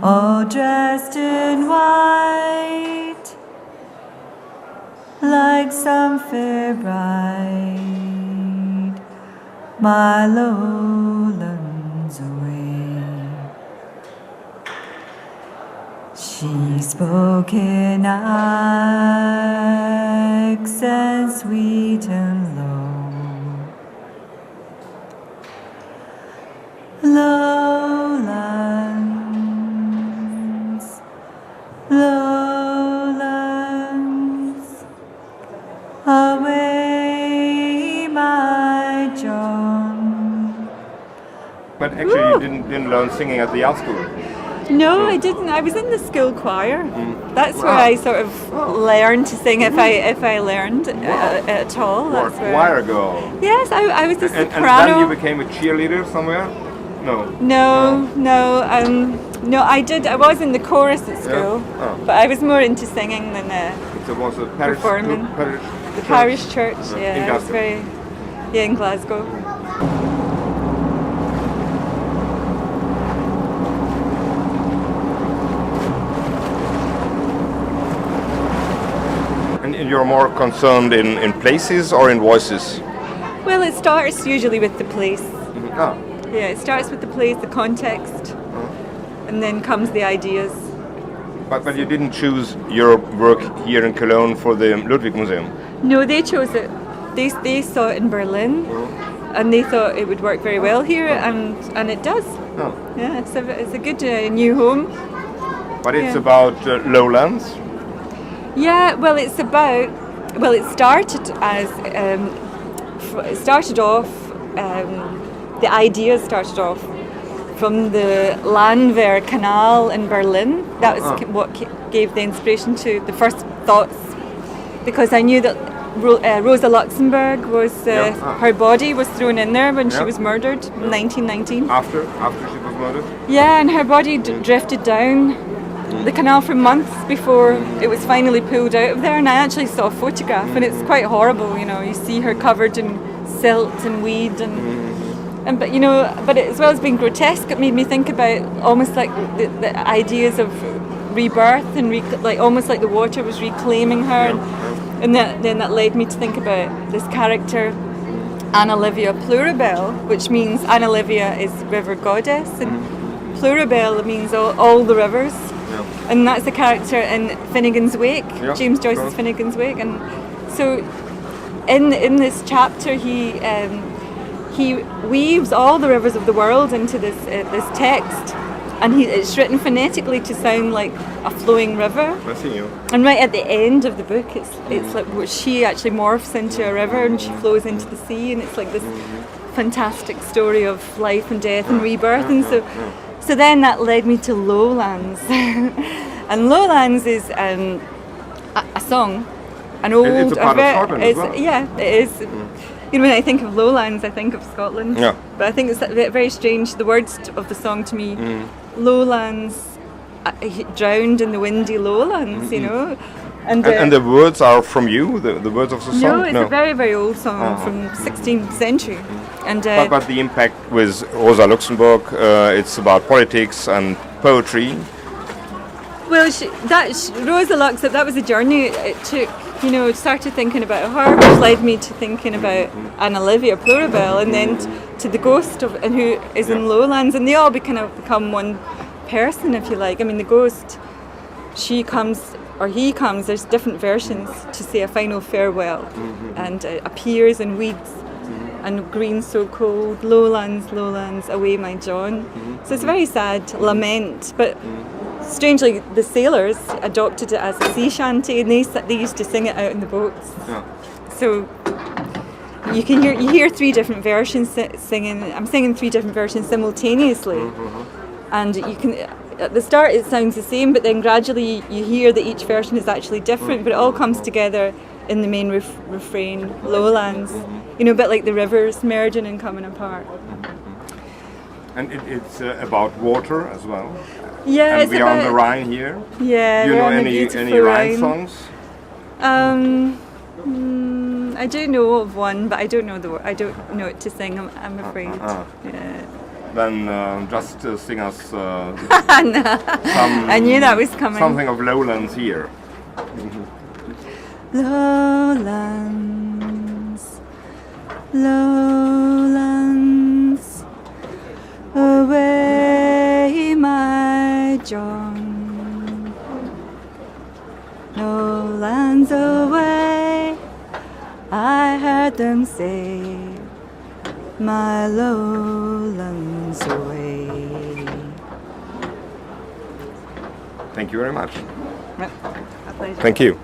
all dressed in white, like some fair bride, my lowlands away. She spoke in accents sweet and low, lowlands, lowlands, away, my John. But actually, you didn't learn singing at the art school. No, I didn't. I was in the school choir. That's where I sort of learned to sing, if I learned at all. Or a That's where. choir girl. Yes, I was a And soprano. then you became a cheerleader somewhere? No. No, I did. I was in the chorus at school, but I was more into singing than It was a parish performing. The parish church. Yeah, in I was Glasgow. in Glasgow. And you're more concerned in places or in voices? Well, it starts usually with the place. Ah. Yeah, it starts with the place, the context, and then comes the ideas. But you didn't choose your work here in Cologne for the Ludwig Museum? No, they chose it. They saw it in Berlin, and they thought it would work very well here, and it does. Oh. Yeah, it's a good new home. But it's Yeah. about lowlands? Yeah, well, it started as the idea started off from the Landwehr Canal in Berlin. That was what gave the inspiration to the first thoughts, because I knew that Rosa Luxemburg was her body was thrown in there when she was murdered in 1919. After she was murdered? Yeah, and her body drifted down the canal for months before it was finally pulled out of there. And I actually saw a photograph, and it's quite horrible. You know, you see her covered in silt and weed, but as well as being grotesque, it made me think about almost like the ideas of rebirth and almost like the water was reclaiming her, and then that led me to think about this character, Anna Livia Pluribel, which means Anna Livia is river goddess, and Pluribel means all the rivers. And that's the character in Finnegan's Wake, James Joyce's Finnegan's Wake. And so in this chapter he weaves all the rivers of the world into this text, and it's written phonetically to sound like a flowing river. I see you. And right at the end of the book, it's like where she actually morphs into a river and she flows into the sea, and it's like this fantastic story of life and death and rebirth. And so then that led me to Lowlands. And Lowlands is a song, an old. It's a part of Scotland as well. Yeah, it is. You know, when I think of Lowlands, I think of Scotland. Yeah. But I think it's very strange. The words of the song to me, Lowlands, drowned in the windy lowlands. You know. And the words are from you, the words of the song? No, it's a very, very old song from 16th century. And but the impact with Rosa Luxemburg, it's about politics and poetry. Well, Rosa Luxemburg, that was a journey it took. You know, started thinking about her, which led me to thinking about Anna Livia Pluribel, and then to the ghost of, and who is in Lowlands, and they all become one person, if you like. I mean, the ghost, she comes, or he comes, there's different versions to say a final farewell, and appears in weeds and green so cold, lowlands, lowlands, away my John. So it's a very sad lament, but strangely the sailors adopted it as a sea shanty, and they used to sing it out in the boats. So you hear three different versions singing. I'm singing three different versions simultaneously, and you can. At the start it sounds the same, but then gradually you hear that each version is actually different, but it all comes together in the main refrain, Lowlands. You know, a bit like the rivers merging and coming apart. And it's about water as well. Yeah, and it's we are on the Rhine here. Yeah, Do you know on the any beautiful Rhine songs? I do know of one, but I don't know it to sing. I'm afraid. Yeah. then just sing us No. some, I knew that was coming. something of Lowlands here. Lowlands, lowlands, away, my John. Lowlands away, I heard them say, my lowlands away. Thank you very much. A pleasure. Thank you.